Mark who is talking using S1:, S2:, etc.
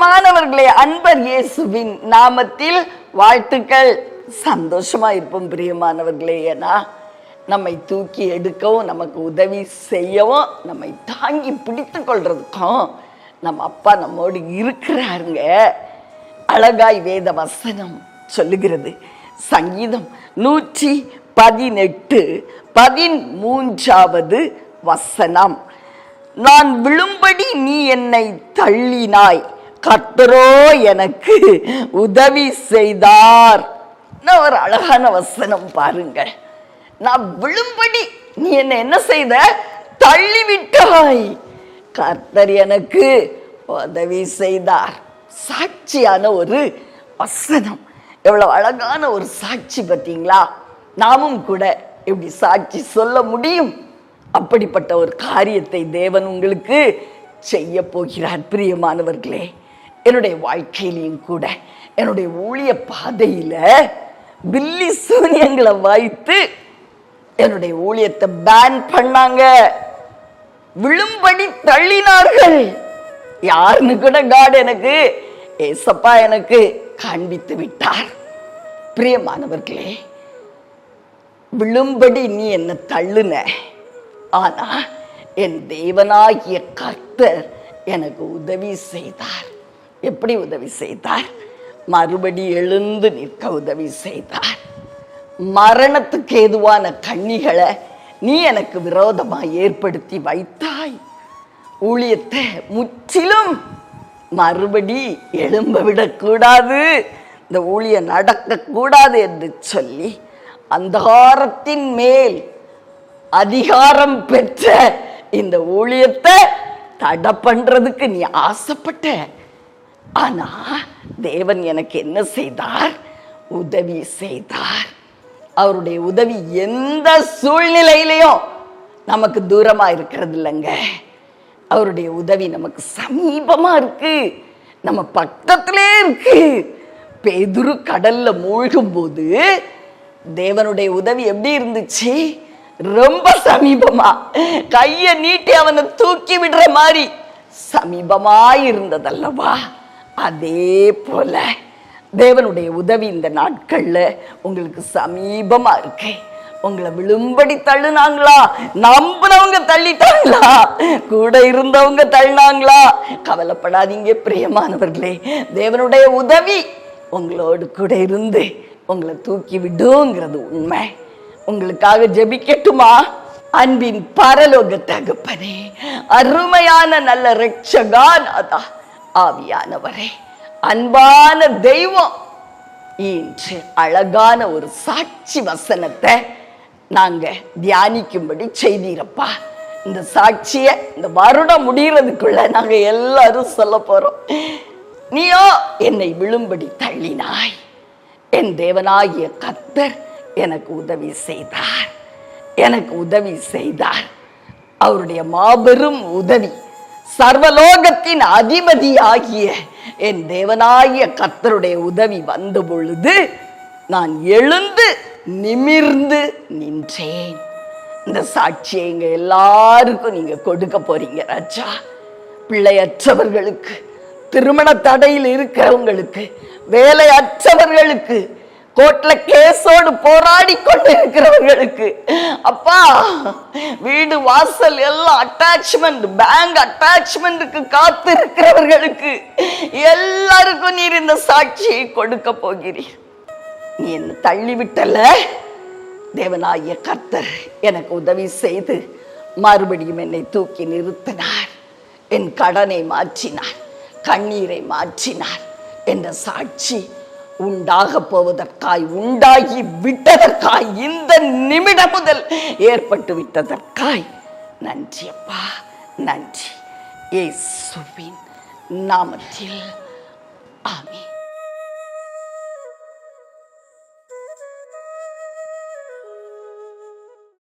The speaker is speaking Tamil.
S1: பிரியமானவர்களே, அன்பர் இயேசுவின் நாமத்தில் வாழ்த்துக்கள். சந்தோஷமா இருப்போம் பிரியமானவர்களே. ஏன்னா நம்மை தூக்கி எடுக்கவும், நமக்கு உதவி செய்யவும், நம்மை தாங்கி பிடித்து கொள்றதுக்கும் நம்ம அப்பா நம்மோடு இருக்கிறாருங்க. அழகாய் வேத வசனம் சொல்லுகிறது. சங்கீதம் 118:13 வசனம், நான் விழும்படி நீ என்னை தள்ளினாய், கர்த்தரோ எனக்கு உதவி செய்தார். ஒரு அழகான வசனம் பாருங்கள். நான் விழும்படி நீ என்ன செய்த? தள்ளிவிட்டாய், கர்த்தர் எனக்கு உதவி செய்தார். சாட்சியான ஒரு வசனம். எவ்வளவு அழகான ஒரு சாட்சி பார்த்தீங்களா? நாமும் கூட எப்படி சாட்சி சொல்ல முடியும்? அப்படிப்பட்ட ஒரு காரியத்தை தேவன் உங்களுக்கு செய்ய போகிறார். பிரியமானவர்களே, என்னுடைய வாழ்க்கையிலையும் கூட, என்னுடைய ஊழிய பாதையில பில்லி சூனியங்களை வைத்து என்னுடைய ஊழியத்தை பேன் பண்ணாங்க, விழும்படி தள்ளினார்கள். யாருன்னு கூட காட் எனக்கு, ஏசப்பா எனக்கு காண்பித்து விட்டார். பிரியமானவர்களே, விழும்படி நீ என்ன தள்ளுன, ஆனா என் தேவனாகிய கர்த்தர் எனக்கு உதவி செய்தார். எப்படி உதவி செய்தார்? மறுபடி எழுந்து நிற்க உதவி செய்தார். மரணத்துக்கு ஏதுவான கண்ணிகளை நீ எனக்கு விரோதமாக ஏற்படுத்தி வைத்தாய். ஊழியத்தை முற்றிலும் மறுபடி எழும்ப விடக்கூடாது, இந்த ஊழியம் நடக்கக்கூடாது என்று சொல்லி அந்தகாரத்தின் மேல் அதிகாரம் பெற்ற இந்த ஊழியத்தை தடை பண்றதுக்கு நீ ஆசைப்பட்ட. ஆனா தேவன் எனக்கு என்ன செய்தார்? உதவி செய்தார். அவருடைய உதவி எந்த சூழ்நிலையிலையும் நமக்கு தூரமா இருக்கிறது இல்லைங்க. அவருடைய உதவி நமக்கு சமீபமா இருக்கு, நம்ம பக்கத்திலே இருக்கு. பேதுரு கடல்ல மூழ்கும் போது தேவனுடைய உதவி எப்படி இருந்துச்சு? ரொம்ப சமீபமா, கைய நீட்டி அவனை தூக்கி விடுற மாதிரி சமீபமாய் இருந்ததல்லவா? அதே போல தேவனுடைய உதவி இந்த நாட்கள்ல உங்களுக்கு சமீபமா இருக்கு. உங்களை விழும்படி தள்ளுனாங்களா? நம்பினவங்க தள்ளிட்டாங்களா? கூட இருந்தவங்க தள்ளினாங்களா? கவலைப்படாதீங்க பிரியமானவர்களே, தேவனுடைய உதவி உங்களோடு கூட இருந்து உங்களை தூக்கி விடுங்கிறது உண்மை. உங்களுக்காக ஜெபிக்கட்டுமா? அன்பின் பரலோக தகப்பனே, அருமையான நல்ல இரட்சகன் ஆவியானவரே, அன்பான தெய்வம், இன்று அழகான ஒரு சாட்சி வசனத்தை நாங்க தியானிக்கும்படி செய்தீரப்பா. இந்த சாட்சிய இந்த வருடம் முடிகிறதுக்குள்ள நாங்க எல்லாரும் சொல்ல போறோம். நீயோ என்னை விழும்படி தள்ளினாய், என் தேவனாகிய கர்த்தர் எனக்கு உதவி செய்தார், எனக்கு உதவி செய்தார். அவருடைய மாபெரும் உதவி, சர்வலோகத்தின் அதிபதி ஆகிய என் தேவனாகிய கர்த்தருடைய உதவி வந்த பொழுது நான் எழுந்து நிமிர்ந்து நின்றேன். இந்த சாட்சியை எங்க எல்லாருக்கும் நீங்க கொடுக்க போறீங்க ராஜா. பிள்ளையற்றவர்களுக்கு, திருமண தடையில் இருக்கிறவங்களுக்கு, வேலையற்றவர்களுக்கு, கோர்ட்ல கேஸோடு போராடி கொண்டு இருக்கிறவர்களுக்கு, அப்பா வீடு வாசல் எல்லாம் அட்டாச்மெண்ட், பேங்க் அட்டாச்மெண்ட்டுக்கு காத்து இருக்கிறவர்களுக்கு எல்லாருக்கும் நீர் இந்த சாட்சியை கொடுக்க போகிறீர். நீ என்ன தள்ளிவிட்டல, தேவனாகிய கர்த்தர் எனக்கு உதவி செய்து மறுபடியும் என்னை தூக்கி நிறுத்தினார், என் கடனை மாற்றினார், கண்ணீரை மாற்றினார் என்ற சாட்சி உண்டாக போவதற்காய், உண்டாகி விட்டதற்காய், இந்த நிமிடம் முதல் ஏற்பட்டு விட்டதற்காய் நன்றி அப்பா, நன்றி. இயேசுவின் நாமத்தில் ஆமென்.